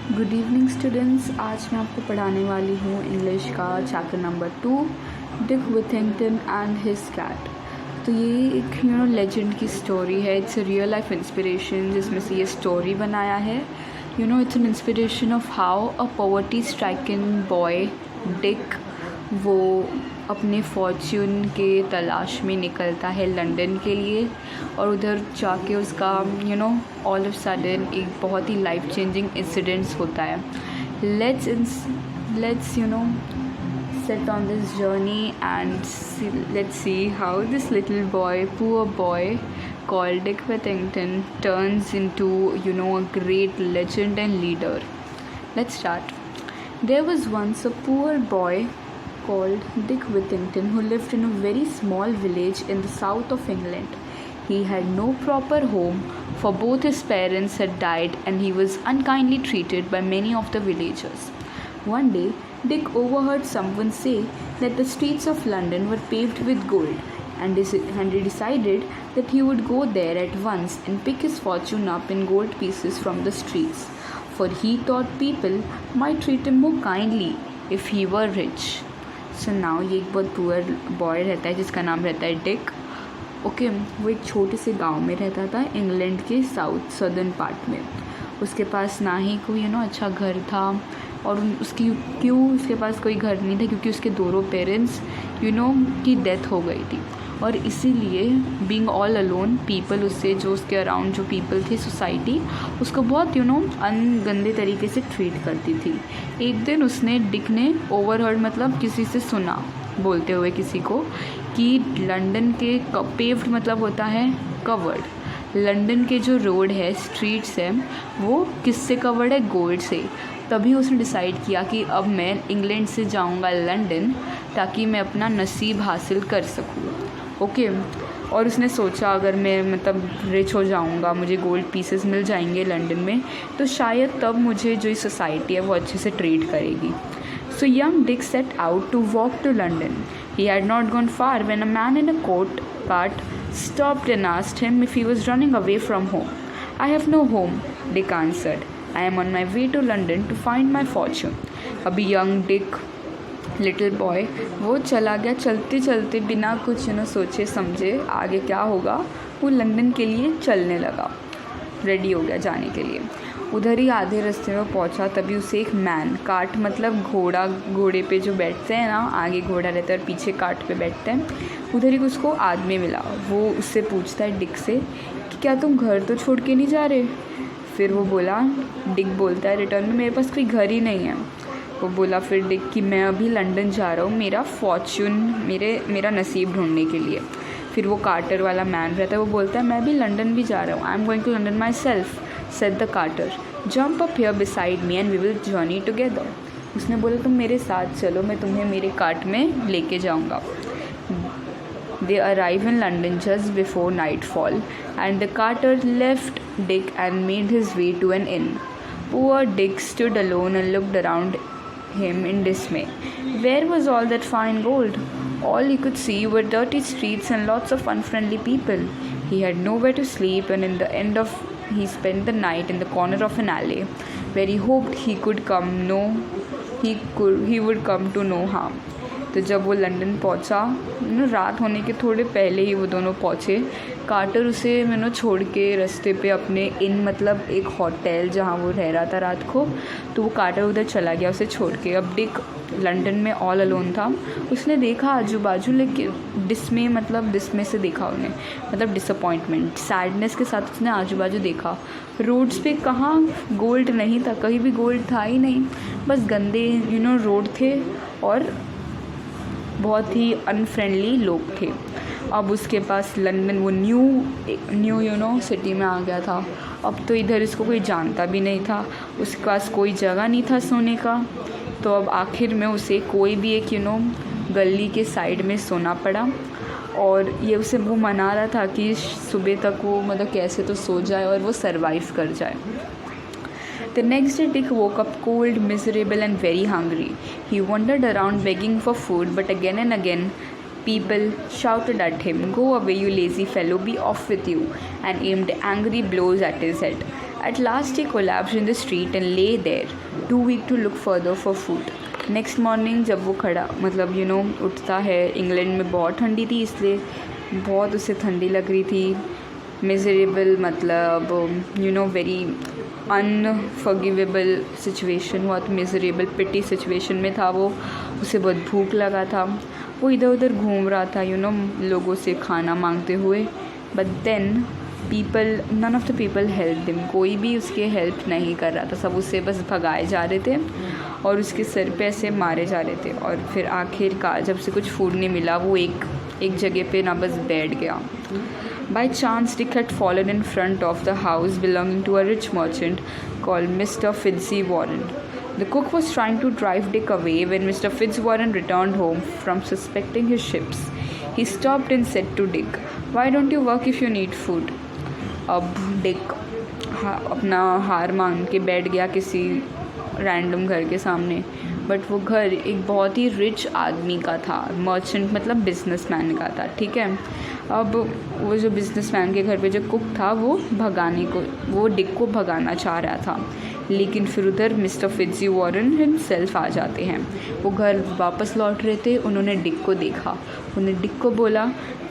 Good evening students. आज मैं आपको पढ़ाने वाली हूँ इंग्लिश का chapter number 2, Dick Whittington and his cat. तो ये एक लेजेंड की स्टोरी है। It's a real life inspiration जिसमें से ये स्टोरी बनाया है। It's an inspiration of how a poverty stricken boy Dick वो अपने फॉर्च्यून के तलाश में निकलता है लंदन के लिए, और उधर जाके उसका ऑल ऑफ सडन एक बहुत ही लाइफ चेंजिंग इंसिडेंट्स होता है। Let's set on this journey and let's see how this little boy, poor boy called Dick Whittington, turns into a great legend and leader. Let's start. There was once a poor boy called Dick Whittington who lived in a very small village in the south of England. He had no proper home, for both his parents had died and he was unkindly treated by many of the villagers. One day, Dick overheard someone say that the streets of London were paved with gold, and he decided that he would go there at once and pick his fortune up in gold pieces from the streets, for he thought people might treat him more kindly if he were rich. So now ये एक बहुत poor boy रहता है जिसका नाम रहता है Dick. Okay, वो एक छोटे से गांव में रहता था इंग्लैंड के सदर्न पार्ट में। उसके पास ना ही कोई अच्छा घर था, और उसके पास कोई घर नहीं था क्योंकि उसके दोनों पेरेंट्स की डेथ हो गई थी। और इसीलिए बीइंग ऑल अलोन, पीपल उससे जो उसके अराउंड जो पीपल थे, सोसाइटी उसको बहुत गंदे तरीके से ट्रीट करती थी। एक दिन डिक ने ओवरहर्ड मतलब किसी से सुना बोलते हुए किसी को कि लंदन के पेव्ड मतलब होता है कवर्ड। लंदन के जो रोड है, स्ट्रीट्स हैं, वो किससे कवर्ड है? गोल्ड से। तभी उसने डिसाइड किया कि अब मैं इंग्लैंड से जाऊंगा लंदन ताकि मैं अपना नसीब हासिल कर सकूं। ओके, और उसने सोचा अगर मैं रिच हो जाऊंगा, मुझे गोल्ड पीसेस मिल जाएंगे लंदन में, तो शायद तब मुझे जो सोसाइटी है वो अच्छे से ट्रीट करेगी। So young Dick set out to walk to London. He had not gone far when a man in a cart stopped and asked him if he was running away from home. I have no home, Dick answered. I am on my way to London to find my fortune. अभी young Dick, little boy, वो चला गया चलते चलते बिना कुछ सोचे समझे आगे क्या होगा। वो लंदन के लिए चलने लगा, रेडी हो गया जाने के लिए। उधर ही आधे रास्ते में पहुंचा, तभी उसे एक मैन, कार्ट मतलब घोड़े पे जो बैठते हैं ना, आगे घोड़ा रहता है और पीछे कार्ट पे बैठते हैं, उधर ही उसको आदमी मिला। वो उससे पूछता है डिक से कि क्या तुम घर तो छोड़ के नहीं जा रहे? फिर वो बोला, डिक बोलता है रिटर्न में, मेरे पास कोई घर ही नहीं है। वो बोला फिर डिक कि मैं अभी लंदन जा रहा हूँ मेरा फॉर्च्यून, मेरा नसीब ढूंढने के लिए। फिर वो कार्टर वाला मैन रहता है, वो बोलता है मैं भी लंदन भी जा रहा हूँ, I am going to London myself, said the carter. Jump up here beside me and we will journey together. उसने बोला तुम मेरे साथ चलो, मैं तुम्हें मेरे कार्ट में लेके जाऊंगा। They arrived in London just before nightfall and the carter left Dick and made his way to an inn. Poor Dick stood alone and looked around him in dismay. Where was all that fine gold? All he could see were dirty streets and lots of unfriendly people. He had nowhere to sleep, and in the end of he spent the night in the corner of an alley where he hoped he would come to no harm. तो जब वो London पहुंचा, रात होने के थोड़े पहले ही वो दोनों पहुंचे। कार्टर उसे छोड़ के रास्ते पे अपने इन मतलब एक होटल जहाँ वो रह रहा था रात को, तो वो कार्टर उधर चला गया उसे छोड़ के। अब डिक लंदन में ऑल अलोन था। उसने देखा आजू बाजू, लेकिन डिस्मे से देखा उन्हें, मतलब डिसअपॉइंटमेंट, सैडनेस के साथ उसने आजू बाजू देखा। रोड्स पे कहाँ गोल्ड नहीं था, कहीं भी गोल्ड था ही नहीं, बस गंदे रोड थे और बहुत ही अनफ्रेंडली लोग थे। अब उसके पास लंदन वो न्यू सिटी में आ गया था। अब तो इधर इसको कोई जानता भी नहीं था, उसके पास कोई जगह नहीं था सोने का। तो अब आखिर में उसे कोई भी एक गली के साइड में सोना पड़ा, और ये उसे वो मना रहा था कि सुबह तक वो कैसे तो सो जाए और वो सरवाइव कर जाए। The next day Dick woke up cold, miserable and very hungry. He wandered around begging for food, but again and again people shouted at him, "Go away, you lazy fellow, be off with you," and aimed angry blows at his head. At last he collapsed in the street and lay there, too weak to look further for food. Next morning जब वो खड़ा मतलब उठता है, England में बहुत ठंडी थी इसलिए बहुत उसे ठंडी लग रही थी. मिजरेबल मतलब वेरी अनफॉरगिवेबल सिचुएशन, बहुत मिजरेबल पिटी सिचुएशन में था वो. उसे बहुत भूख लगा था. वो इधर उधर घूम रहा था लोगों से खाना मांगते हुए. But then none of the people help him. कोई भी उसके हेल्प नहीं कर रहा था. सब उसे बस भगाए जा रहे थे और उसके सिर पे ऐसे मारे जा रहे थे. और फिर आखिरकार जब से कुछ फूड नहीं मिला वो एक जगह पे ना बस बैठ गया. By chance, Dick had fallen in front of the house belonging to a rich merchant called Mr. Fitzwarren. The cook was trying to drive Dick away when Mr. Fitzwarren returned home from suspecting his ships. He stopped and said to Dick, "Why don't you work if you need food?" अब Dick अपना हार मान के बैठ गया किसी random घर के सामने. बट वो घर एक बहुत ही रिच आदमी का था. मर्चेंट मतलब बिजनेसमैन का था. ठीक है. अब वो जो बिजनेसमैन के घर पे जो कुक था वो डिक को भगाना चाह रहा था. लेकिन फिर उधर मिस्टर फिट्ज़वॉरन हिमसेल्फ आ जाते हैं. वो घर वापस लौट रहे थे. उन्होंने डिक को देखा. उन्होंने डिक को बोला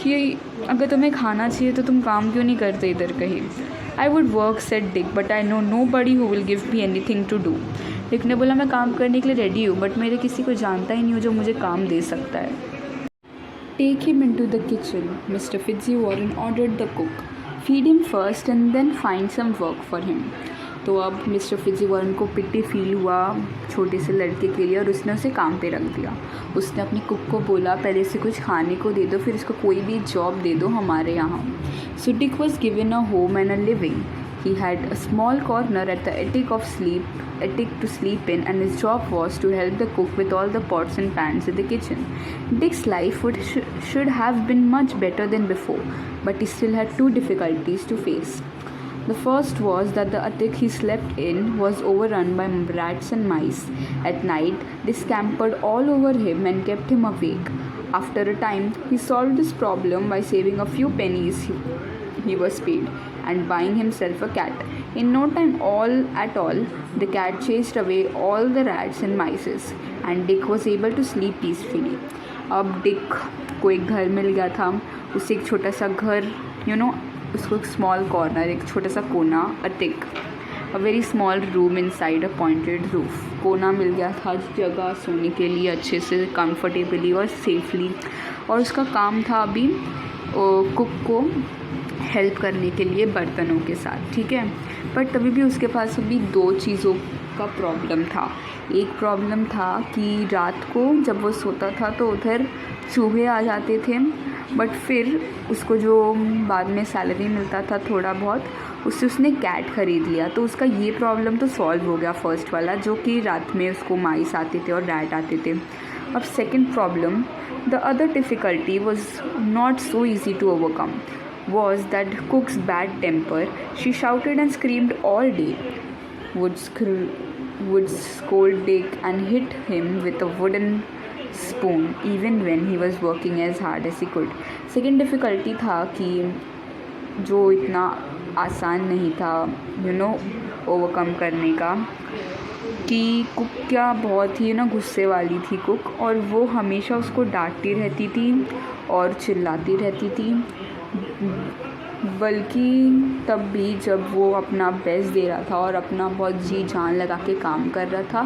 कि अगर तुम्हें खाना चाहिए तो तुम काम क्यों नहीं करते इधर कहीं. I would work said Dick but I know nobody who will give me anything to do. Dick ने बोला मैं काम करने के लिए रेडी हूँ बट मेरे किसी को जानता ही नहीं हूँ जो मुझे काम दे सकता है. Take him into the kitchen, Mister Fitzwarren ordered the cook. Feed him first and then find some work for him. तो अब मिस्टर फिट्ज़वॉरन को पिटी फील हुआ छोटे से लड़के के लिए और उसने उसे काम पे रख दिया. उसने अपनी कुक को बोला पहले इसे कुछ खाने को दे दो, फिर इसको कोई भी जॉब दे दो हमारे यहाँ. So Dick was given a home and a living. He had a small corner at the attic to sleep in, and his job was to help the cook with all the pots and pans in the kitchen. Dick's life should have been much better than before, but he still had two difficulties to face. The first was that the attic he slept in was overrun by rats and mice. At night, they scampered all over him and kept him awake. After a time, he solved this problem by saving a few pennies he was paid and buying himself a cat. In no time at all, the cat chased away all the rats and mice, and Dick was able to sleep peacefully. अब Dick को एक घर मिल गया था. उसे एक छोटा सा घर उसको एक स्मॉल कॉर्नर, एक छोटा सा कोना, attic, a very small room inside a pointed roof. कोना मिल गया था जगह सोने के लिए अच्छे से कंफर्टेबली और सेफली. और उसका काम था अभी कुक को हेल्प करने के लिए बर्तनों के साथ. ठीक है. पर तभी भी उसके पास अभी दो चीज़ों का प्रॉब्लम था. एक प्रॉब्लम था कि रात को जब वो सोता था तो उधर चूहे आ जाते थे. बट फिर उसको जो बाद में सैलरी मिलता था थोड़ा बहुत, उससे उसने कैट ख़रीद लिया. तो उसका ये प्रॉब्लम तो सॉल्व हो गया फर्स्ट वाला, जो कि रात में उसको माइस आते थे और रैट आते थे. अब second problem, the other difficulty was not so easy to overcome, was that cook's bad temper. She shouted and screamed all day, would scold Dick and hit him with a wooden spoon even when he was working as hard as he could. Second difficulty था कि जो इतना आसान नहीं था overcome करने का, कि कुक क्या बहुत ही गुस्से वाली थी कुक, और वो हमेशा उसको डांटती रहती थी और चिल्लाती रहती थी. बल्कि तब भी जब वो अपना बेस्ट दे रहा था और अपना बहुत जी जान लगा के काम कर रहा था,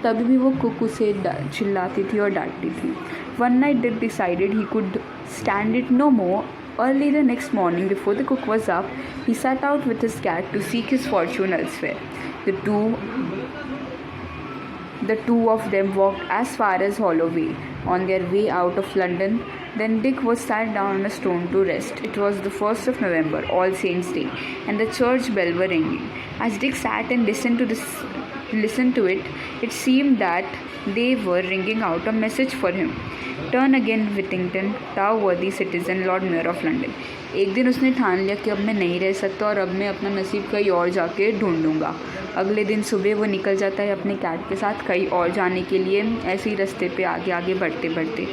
तभी भी वो कुक उसे चिल्लाती थी और डांटती थी. One night Dick decided he could stand it no more. Early the next morning, before the cook was up, he set out with his cat to seek his fortune elsewhere. The two of them walked as far as Holloway. On their way out of London, then Dick was sat down on a stone to rest. It was the 1st of November, All Saints' Day, and the church bell were ringing. As Dick sat and listened to it, it seemed that they were ringing out a message for him. Turn again, Whittington, thou worthy citizen, Lord Mayor of London. एक दिन उसने ठान लिया कि अब मैं नहीं रह सकता और अब मैं अपना नसीब कहीं और जाके ढूंढूंगा. अगले दिन सुबह वो निकल जाता है अपने कैट के साथ कहीं और जाने के लिए. ऐसे ही रास्ते पे आगे आगे बढ़ते बढ़ते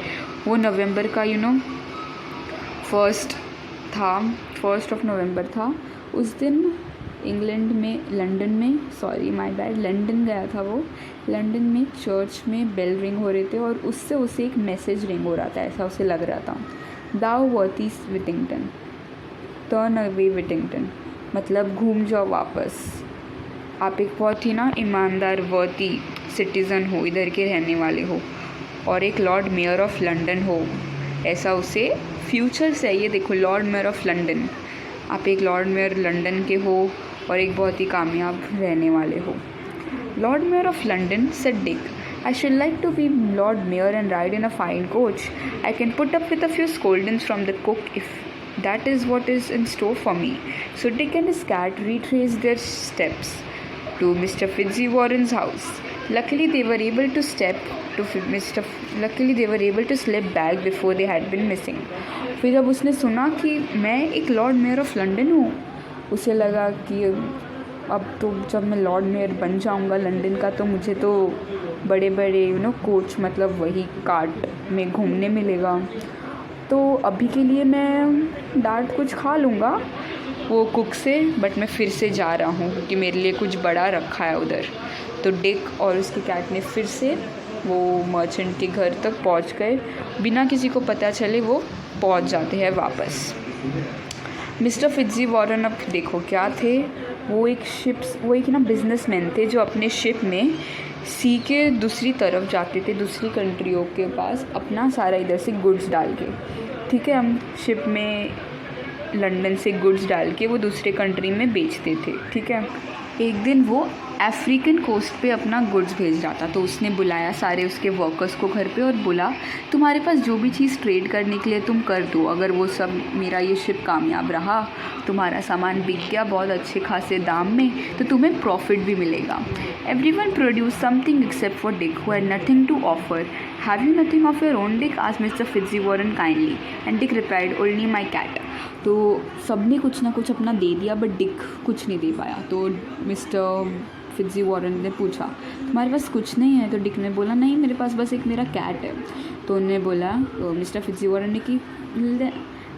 वो नवंबर का फर्स्ट ऑफ नवंबर था. उस दिन लंदन गया था वो। लंदन में चर्च में बेल रिंग हो रहे थे और उससे उसे एक मैसेज रिंग हो रहा था, ऐसा उसे लग रहा था। दाउ वर्ती विटिंगटन, टर्न अवे विटिंगटन, मतलब घूम जाओ वापस। आप एक बहुत ही ना ईमानदार वर्ती सिटीज़न हो, इधर के रहने वाले हो और एक लॉर्ड मेयर ऑफ लंदन हो, ऐसा उसे फ्यूचर से। ये देखो, लॉर्ड मेयर ऑफ लंदन, आप एक लॉर्ड मेयर लंदन के हो और एक बहुत ही कामयाब रहने वाले हो। Lord mayor of London said Dick, I should like to be Lord Mayor and ride in a fine coach. I can put up with a few scoldings from the cook if that is what is in store for me. So Dick and his cat retraced their steps to Mr. Fitzwarren's house. Luckily they were able to slip back before they had been missing. फिर जब उसने सुना कि मैं एक Lord mayor of London हूँ, उसे लगा कि अब तो जब मैं लॉर्ड मेयर बन जाऊँगा लंदन का तो मुझे तो बड़े बड़े कोच, मतलब वही कार्ट में घूमने मिलेगा। तो अभी के लिए मैं डांट कुछ खा लूँगा वो कुक से, बट मैं फिर से जा रहा हूँ क्योंकि मेरे लिए कुछ बड़ा रखा है उधर। तो डिक और उसकी कैट ने फिर से वो मर्चेंट के घर तक पहुँच गए, बिना किसी को पता चले वो पहुँच जाते हैं वापस। मिस्टर फिट्ज़वॉरन अब देखो क्या थे, वो एक बिजनेसमैन थे जो अपने शिप में सी के दूसरी तरफ जाते थे, दूसरी कंट्रियों के पास अपना सारा इधर से गुड्स डाल के। ठीक है, हम शिप में लंदन से गुड्स डाल के वो दूसरे कंट्री में बेचते थे। ठीक है, एक दिन वो अफ्रीकन कोस्ट पे अपना गुड्स भेज रहा था, तो उसने बुलाया सारे उसके वर्कर्स को घर पे और बोला, तुम्हारे पास जो भी चीज़ ट्रेड करने के लिए तुम कर दो, अगर वो सब मेरा ये शिप कामयाब रहा, तुम्हारा सामान बिक गया बहुत अच्छे खासे दाम में, तो तुम्हें प्रॉफिट भी मिलेगा। Everyone produce something except for Dick who had nothing to offer. Have you nothing of your own Dick? Asked Mister Fitzwarren kindly and Dick replied, only my cat. तो सब ने कुछ ना कुछ अपना दे दिया बट डिक कुछ नहीं दे पाया। तो मिस्टर फिट्ज़वॉरन ने पूछा, तुम्हारे पास कुछ नहीं है? तो डिक ने बोला, नहीं, मेरे पास बस एक मेरा कैट है। तो उन्होंने बोला, मिस्टर फिट्ज़वॉरन ने कि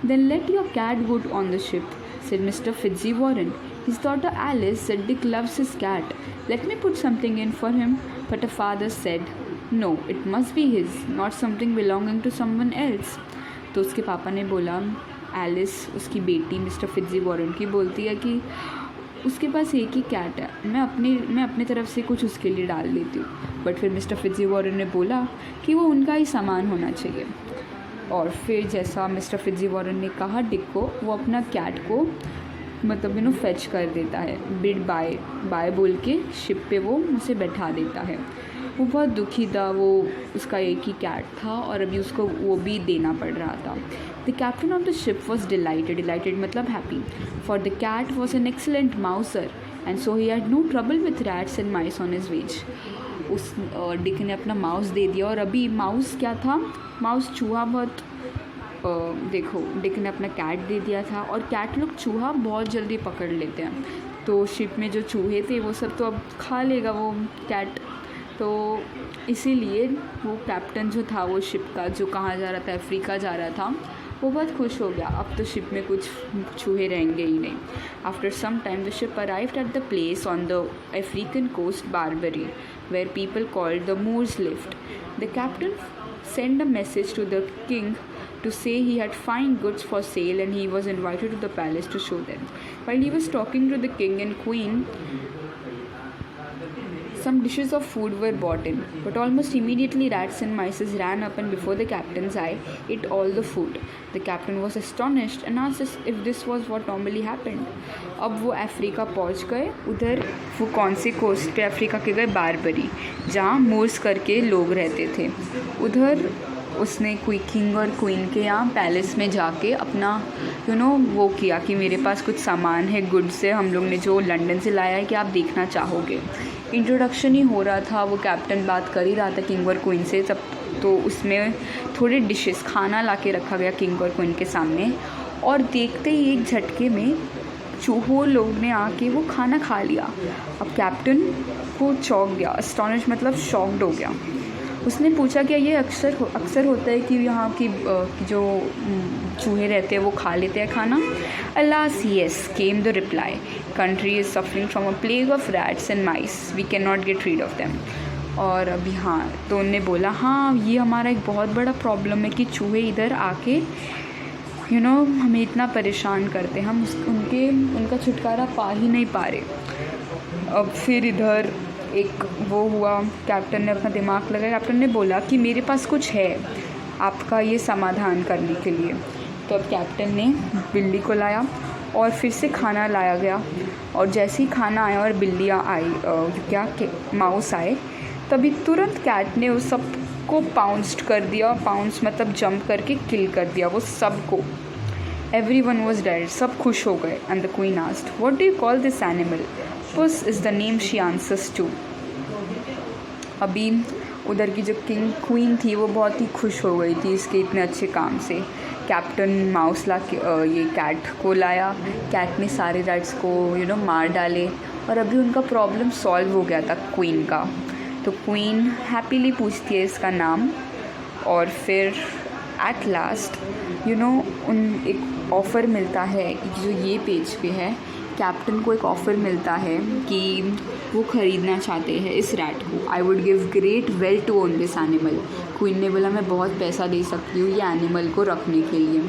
then let your cat go on the ship, said Mr. Fitzwarren. His daughter Alice said Dick loves his cat. Let me put something in for him. But her father said, no, it must be his, not something belonging to someone else. तो उसके पापा ने बोला, Alice उसकी बेटी mister फिट्ज़वॉरन की बोलती है कि उसके पास एक ही कैट है, मैं अपने तरफ से कुछ उसके लिए डाल देती हूँ। बट फिर मिस्टर फिट्ज़वॉरन ने बोला कि वो उनका ही सामान होना चाहिए। और फिर जैसा मिस्टर फिट्ज़वॉरन ने कहा डिक को, वो अपना कैट को मतलब फेच कर देता है, बिड बाय बोल के शिप पे वो उसे बैठा देता है। वो बहुत दुखी था, वो उसका एक ही कैट था और अभी उसको वो भी देना पड़ रहा था। The captain of the ship was delighted मतलब happy, for the cat was an excellent mouser and so he had no trouble with rats and mice on his ways. उस डिक ने अपना माउस दे दिया और अभी माउस क्या था, mouse चूहा बहुत देखो, डिक ने अपना कैट दे दिया था और कैट लोग चूहा बहुत जल्दी पकड़ लेते हैं, तो शिप में जो चूहे थे वो सब तो अब खा लेगा वो कैट। तो इसीलिए वो कैप्टन जो था वो शिप का, जो कहाँ जा रहा था, अफ्रीका जा रहा था, वो बहुत खुश हो गया, अब तो शिप में कुछ चूहे रहेंगे ही नहीं। After some time the ship arrived at the place on the African coast Barbary where people called the Moors lived. The captain sent a message to the king to say he had fine goods for sale and he was invited to the palace to show them. While he was talking to the king and queen, some dishes of food were brought in, but almost immediately rats and mice ran up and before the captain's eye ate all the food. The captain was astonished and asked if this was what normally happened. अब वो Africa पहुंच गए, उधर वो कौन से coast पे Africa के गए, बारबरी, जहाँ मूर्स करके लोग रहते थे। उधर उसने कोई किंग और क्वीन के यहाँ पैलेस में जाके अपना वो किया कि मेरे पास कुछ सामान है, गुड्स है, हम लोग ने जो लंदन से लाया है कि आप देखना चाहोगे। इंट्रोडक्शन ही हो रहा था, वो कैप्टन बात कर ही रहा था किंग और क्वीन से सब, तो उसमें थोड़े डिशेस खाना ला के रखा गया किंग और क्वीन के सामने और देखते ही एक झटके में चूहों लोग ने आके वो खाना खा लिया। अब कैप्टन को चौंक गया, अस्टॉनिश मतलब शॉक्ड हो गया। उसने पूछा क्या ये अक्सर होता है कि यहाँ की जो चूहे रहते हैं वो खा लेते हैं खाना? Alas, yes, came the reply. Country is suffering from a plague of rats and mice. We cannot get rid of them. और अभी हाँ, तो उनने बोला हाँ ये हमारा एक बहुत बड़ा प्रॉब्लम है कि चूहे इधर आके हमें इतना परेशान करते हैं, हम उनका छुटकारा पा ही नहीं पा रहे। अब फिर इधर एक वो हुआ, कैप्टन ने अपना दिमाग लगाया। कैप्टन ने बोला कि मेरे पास कुछ है आपका ये समाधान करने के लिए। तो अब कैप्टन ने बिल्ली को लाया और फिर से खाना लाया गया, और जैसे ही खाना आया और बिल्लियाँ आई माउस आए, तभी तुरंत कैट ने उस सबको पाउंस्ड कर दिया। पाउंस मतलब जंप करके किल कर दिया वो सबको। Everyone was dead. सब खुश हो गए। And the queen asked, "What do you call this animal?" Puss is the name she answers to. अभी उधर की जो क्वीन थी वो बहुत ही खुश हो गई थी इसके इतने अच्छे काम से। कैप्टन माउस ये कैट को लाया। कैट ने सारे रैट्स को मार डाले, और अभी उनका प्रॉब्लम सॉल्व हो गया था क्वीन का। तो क्वीन हैप्पीली पूछती है इसका नाम, और फिर एट लास्ट उन एक ऑफ़र मिलता है जो ये पेज पे है। कैप्टन को एक ऑफ़र मिलता है कि वो ख़रीदना चाहते हैं इस रैट को। I would give great wealth to own this animal. Queen ने बोला मैं बहुत पैसा दे सकती हूँ ये एनिमल को रखने के लिए।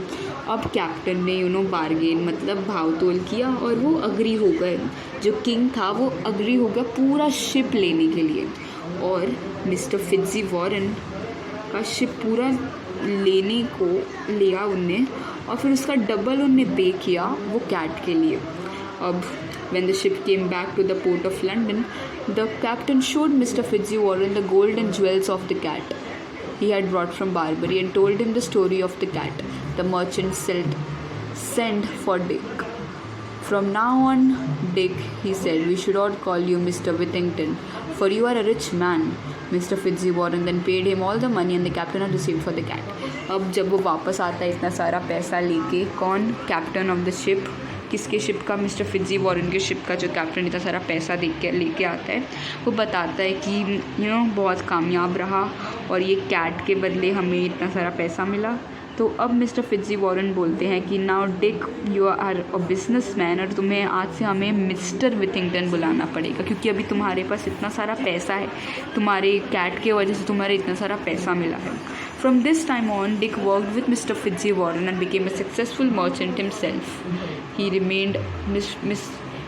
अब कैप्टन ने बार्गेन मतलब भाव-तोल किया, और वो अग्री हो गए। जो किंग था वो अग्री हो गया पूरा शिप लेने के लिए, और मिस्टर फिट्ज़वॉरन का शिप पूरा लेने को लिया उनने, और फिर उसका डबल उनने पे किया वो कैट के लिए। अब when the ship came back to the port of London, the captain showed Mr. Fitzwarren the gold and jewels of the cat he had brought from Barbary, and told him the story of the cat the merchant sent for Dick. From now on, Dick, he said, we should all call you Mr. Whittington, for you are a rich man. Mr. Fitzwarren then paid him all the money and the captain had received for the cat. अब जब वो वापस आता है इतना सारा पैसा लेके, कौन? Captain of the ship. किसके शिप का? मिस्टर फिट्ज़वॉरन के शिप का। जो कैप्टन इतना सारा पैसा लेके आता है, वो बताता है कि बहुत कामयाब रहा और ये कैट के बदले हमें इतना सारा पैसा मिला। तो अब मिस्टर फिट्ज़वॉरन बोलते हैं कि now Dick you are a businessman, और तुम्हें आज से हमें मिस्टर विथिंगटन बुलाना पड़ेगा, क्योंकि अभी तुम्हारे पास इतना सारा पैसा है, तुम्हारे कैट के वजह से तुम्हारे इतना सारा पैसा मिला है। From this time on, Dick worked with Mr. Fitzwarren and became a successful merchant himself.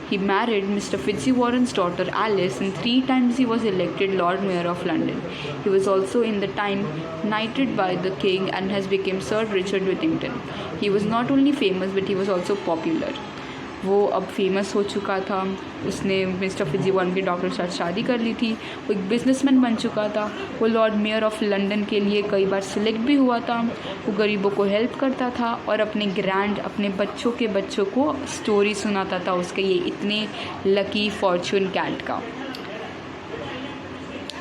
He married Mr. Fitzwarren's daughter Alice, and 3 times he was elected Lord Mayor of London. He was also in the time knighted by the king and has become Sir Richard Whittington. He was not only famous but he was also popular. वो अब famous हो चुका था, उसने mister फिट्ज़वॉरन की doctor के साथ शादी कर ली थी, वो एक बिजनेसमैन बन चुका था, वो लॉर्ड मेयर ऑफ लंदन के लिए कई बार सिलेक्ट भी हुआ था, वो गरीबों को हेल्प करता था, और अपने बच्चों के बच्चों को स्टोरी सुनाता था उसके ये इतने लकी फॉर्च्यून कैट का।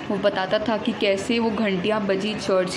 वो बताता था कि कैसे वो घंटियाँ बजी चर्च